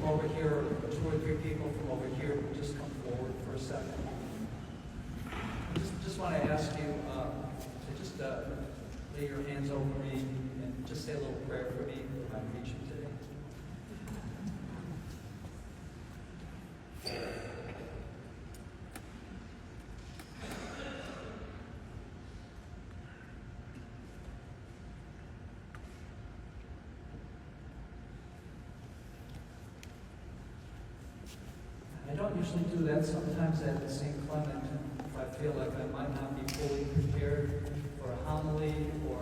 over here, 2 or 3 people from over here would just come forward for a second. Just want to ask you to just lay your hands over me and just say a little prayer for me when I preach you today. I don't usually do that. Sometimes at St. Clement, if I feel like I might not be fully prepared for a homily or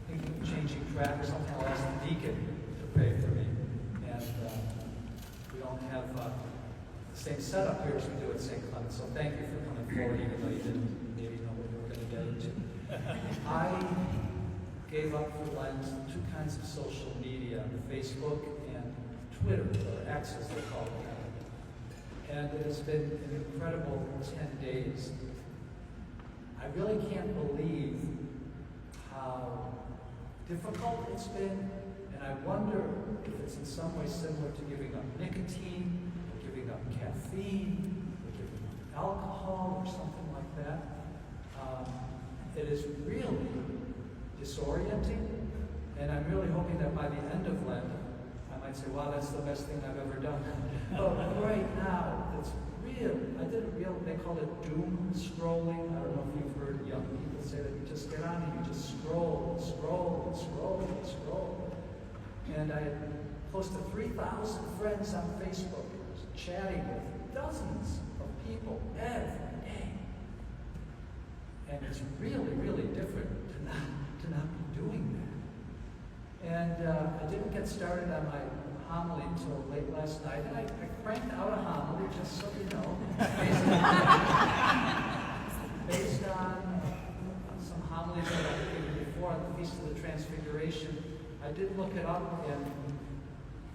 thinking of changing track or something, I'll ask the deacon to pray for me. And we don't have the same setup here as we do at St. Clement, so thank you for coming forward, even though you didn't maybe know what we were going to get into. I gave up for Lent 2 kinds of social media, Facebook and Twitter, or X as they call it now. And it has been an incredible 10 days. I really can't believe how difficult it's been, and I wonder if it's in some way similar to giving up nicotine, or giving up caffeine, or giving up alcohol, or something like that. It is really disorienting, and I'm really hoping that by the end of Lent, I might say, wow, that's the best thing I've ever done. But right now, it's real. They call it doom scrolling. I don't know if you've heard young people say that you just get on and you just scroll, and scroll, and scroll, and scroll. And I had close to 3,000 friends on Facebook, chatting with dozens of people every day. And it's really, really different to not be doing that. And I didn't get started on my homily until late last night, and I cranked out a homily, just so you know, based on some homilies that I've given before on the Feast of the Transfiguration. I did look it up, and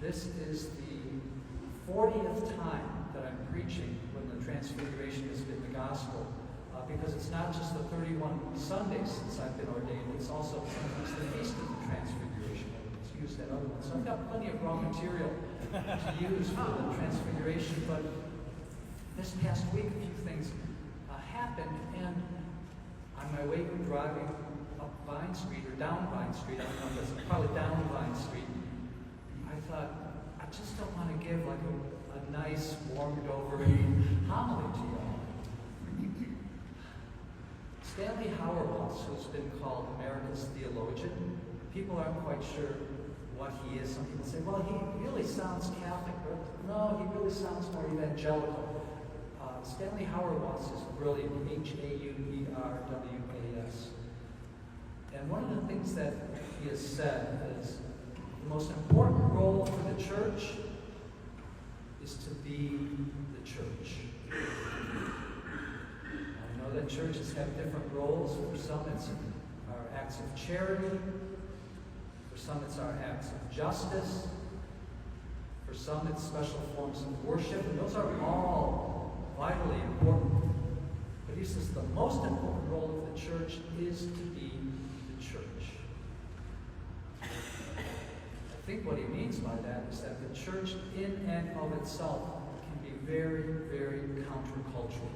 this is the 40th time that I'm preaching when the Transfiguration has been the gospel. Because it's not just the 31 Sundays since I've been ordained, it's also sometimes the Feast of the Transfiguration. It's used at other ones. So I've got plenty of raw material to use for the Transfiguration, but this past week a few things happened, and on my way driving up Vine Street, or down Vine Street, I don't know if it's probably down Vine Street, I thought, I just don't want to give like a nice, warmed over homily to you all. Stanley Hauerwas, who's been called America's theologian, people aren't quite sure what he is. Some people say, well, he really sounds Catholic. Or, no, he really sounds more evangelical. Stanley Hauerwas is brilliant, Hauerwas. And one of the things that he has said is the most important role for the church is to be the church. That churches have different roles. For some, it's our acts of charity. For some, it's our acts of justice. For some, it's special forms of worship. And those are all vitally important. But he says the most important role of the church is to be the church. I think what he means by that is that the church in and of itself can be very, very countercultural.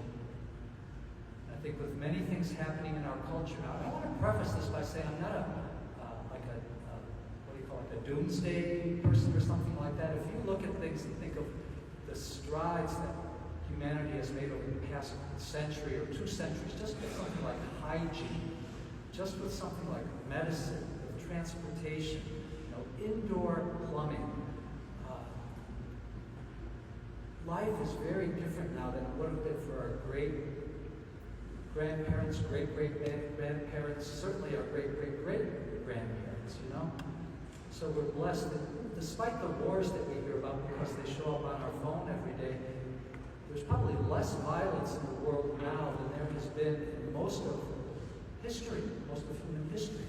I think with many things happening in our culture now, I want to preface this by saying I'm not a doomsday person or something like that. If you look at things and think of the strides that humanity has made over the past century or 2 centuries, just with something like hygiene, just with something like medicine, transportation, indoor plumbing, life is very different now than it would have been for our great-grandparents, great-great-grandparents, certainly our great-great-great-grandparents, So we're blessed that despite the wars that we hear about because they show up on our phone every day, there's probably less violence in the world now than there has been in most of history, most of human history.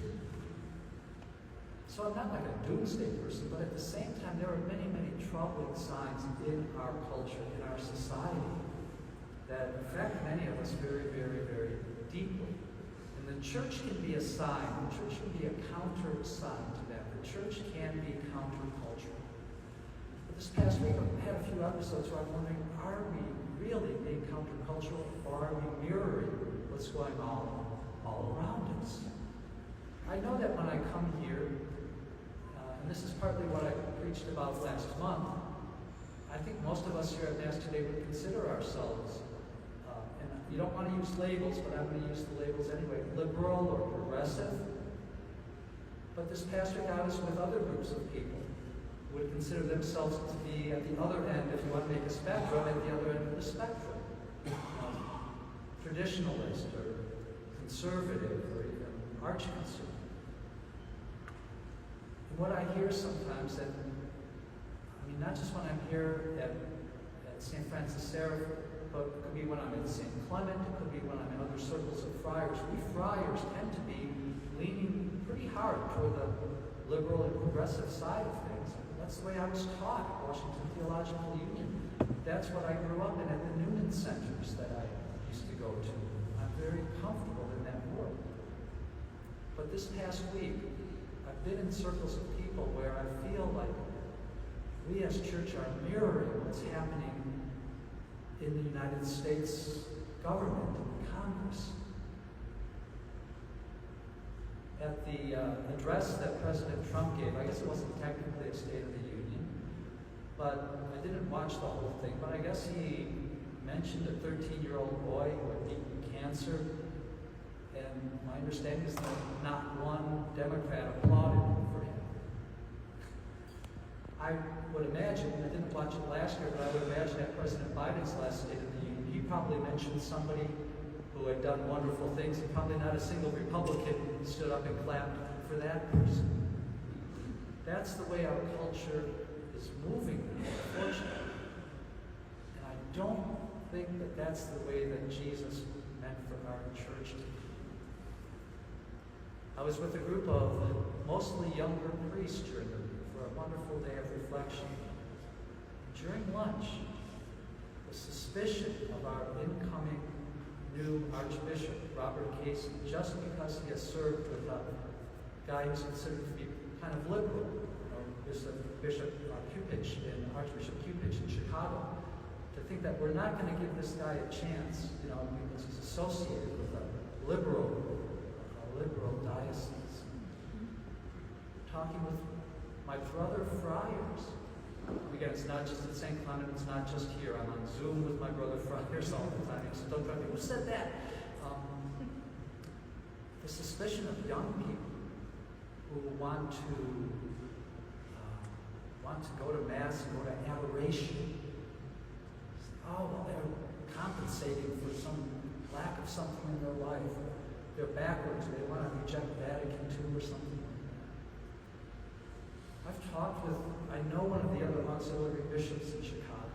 So I'm not like a doomsday person, but at the same time, there are many, many troubling signs in our culture, in our society, that affect many of us very, very, very deeply. And the church can be a sign. The church can be a counter sign to that. The church can be countercultural. a few episodes where I'm wondering, are we really being countercultural, or are we mirroring what's going on all around us? I know that when I come here, and this is partly what I preached about last month, I think most of us here at Mass today would consider ourselves, and you don't want to use labels, but I'm going to use the labels anyway, liberal or progressive. But this pastor got us with other groups of people who would consider themselves to be at the other end, if you want to make a spectrum, at the other end of the spectrum. Traditionalist or conservative or even arch-conservative. And what I hear sometimes, that not just when I'm here at St. Francis Seraph, but it could be when I'm at St. Clement, it could be when I'm in other circles of friars. We friars tend to be leaning pretty hard toward the liberal and progressive side of things. That's the way I was taught at Washington Theological Union. That's what I grew up in at the Newman Centers that I used to go to. I'm very comfortable in that world. But this past week, I've been in circles of people where I feel like we as church are mirroring what's happening in the United States government and Congress. At the address that President Trump gave, I guess it wasn't technically a State of the Union, but I didn't watch the whole thing, but I guess he mentioned a 13-year-old boy who had beaten cancer, and my understanding is that not one Democrat applauded for him. I would imagine, I didn't watch it last year, but I would imagine at President Biden's last State of the Union, he probably mentioned somebody who had done wonderful things, and probably not a single Republican stood up and clapped for that person. That's the way our culture is moving, unfortunately. And I don't think that that's the way that Jesus meant for our church to be. I was with a group of mostly younger priests during the week for a wonderful day of reflection. During lunch, the suspicion of our incoming new Archbishop, Robert Casey, just because he has served with a guy who's considered to be kind of liberal, Archbishop Cupich in Chicago, to think that we're not going to give this guy a chance, because he's associated with a liberal diocese. Talking with my brother friars. Again, it's not just at St. Clement, it's not just here. I'm on Zoom with my brother friars all the time. So don't try to, who said that? The suspicion of young people who want to go to Mass, go to adoration. Oh, well, they're compensating for some lack of something in their life. They're backwards. They want to reject Vatican II or something like that. I've talked with, I know one of the other auxiliary bishops in Chicago.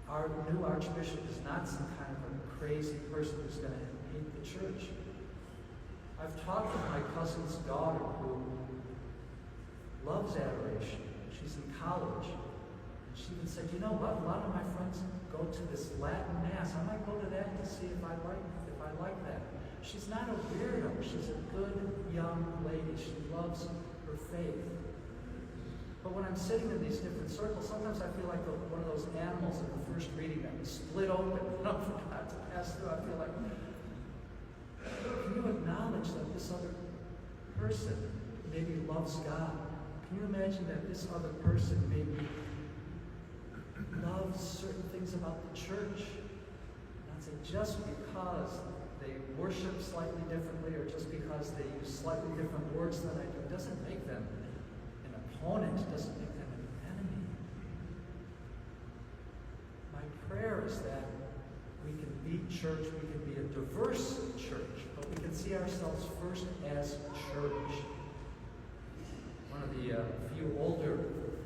Our new Archbishop is not some kind of a crazy person who's going to hate the church. I've talked with my cousin's daughter who loves adoration. She's in college. And she even said, you know what, a lot of my friends go to this Latin Mass. I might go to that to see if I like that. She's not a weirdo. She's a good young lady. She loves her faith. But when I'm sitting in these different circles, sometimes I feel like one of those animals in the first reading that was split open and I forgot to pass through. I feel like, can you acknowledge that this other person maybe loves God? Can you imagine that this other person maybe loves certain things about the church? Not say just because they worship slightly differently or just because they use slightly different words than I do doesn't make them an opponent, doesn't make them an enemy. My prayer is that we can be church, we can be a diverse church, but we can see ourselves first as church. One of the few older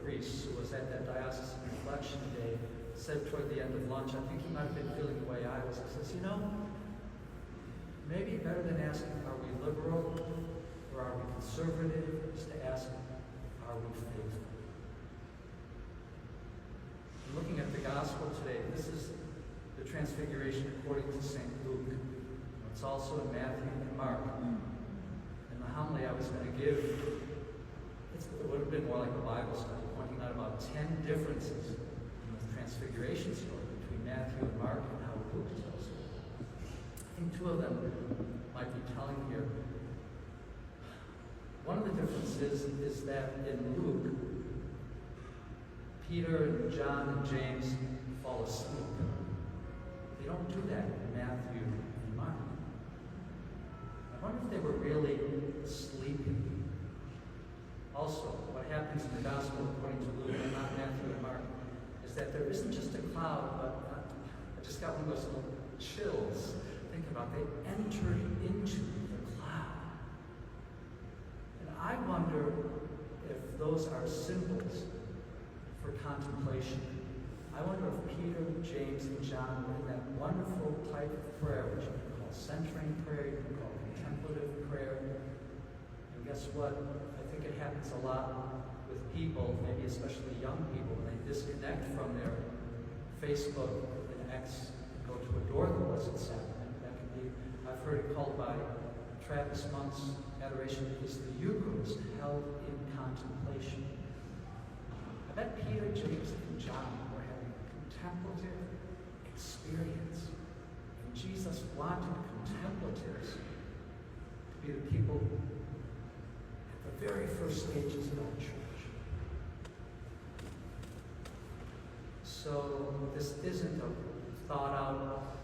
priests who was at that diocesan reflection day said toward the end of lunch, I think he might have been feeling the way I was, he says, maybe better than asking, are we liberal or are we conservative, is to ask, are we faithful? Looking at the gospel today, this is the Transfiguration according to St. Luke. It's also in Matthew and Mark. And the homily I was going to give, it would have been more like a Bible study, about 10 differences in the Transfiguration story between Matthew and Mark and how Luke tells it. I think two of them might be telling here. One of the differences is that in Luke, Peter and John and James fall asleep. They don't do that in Matthew and Mark. I wonder if they were really sleeping. Also, what happens in the Gospel according to Luke and not Matthew and Mark is that there isn't just a cloud, but I just got one of those little chills. Think about it. They entered into the cloud. And I wonder if those are symbols for contemplation. I wonder if Peter, James, and John were in that wonderful type of prayer, which you can call centering prayer, you can call contemplative prayer. And guess what? I think it happens a lot with people, maybe especially young people, when they disconnect from their Facebook and X and go to adore the Blessed Sacrament. That can be, I've heard it called by Travis Monk's adoration is the Eucharist held in contemplation. I bet Peter, James, and John were having a contemplative experience. And Jesus wanted contemplatives to be the people at the very first stages of our church. So this isn't a thought out,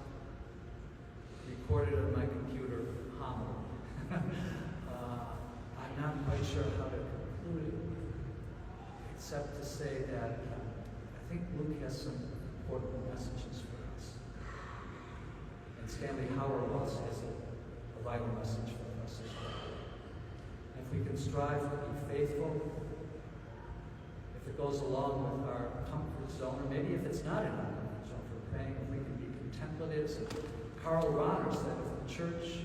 recorded on my computer homily. I'm not quite sure how to conclude it, except to say that I think Luke has some important messages for us. And Stanley Hauerwas has a vital message for us as well. And if we can strive to be faithful, if it goes along with our comfort zone, or maybe if it's not in our comfort zone for praying, if we can be contemplatives. And Karl Rahner said if the church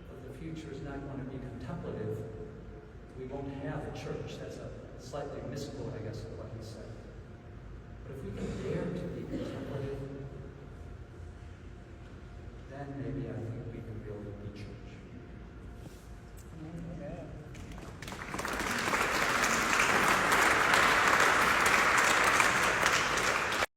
of the future is not going to be contemplative, we won't have a church. That's a slightly misquote, I guess, of what he said. But if we can dare to be contemplative, then maybe I think we can really be church.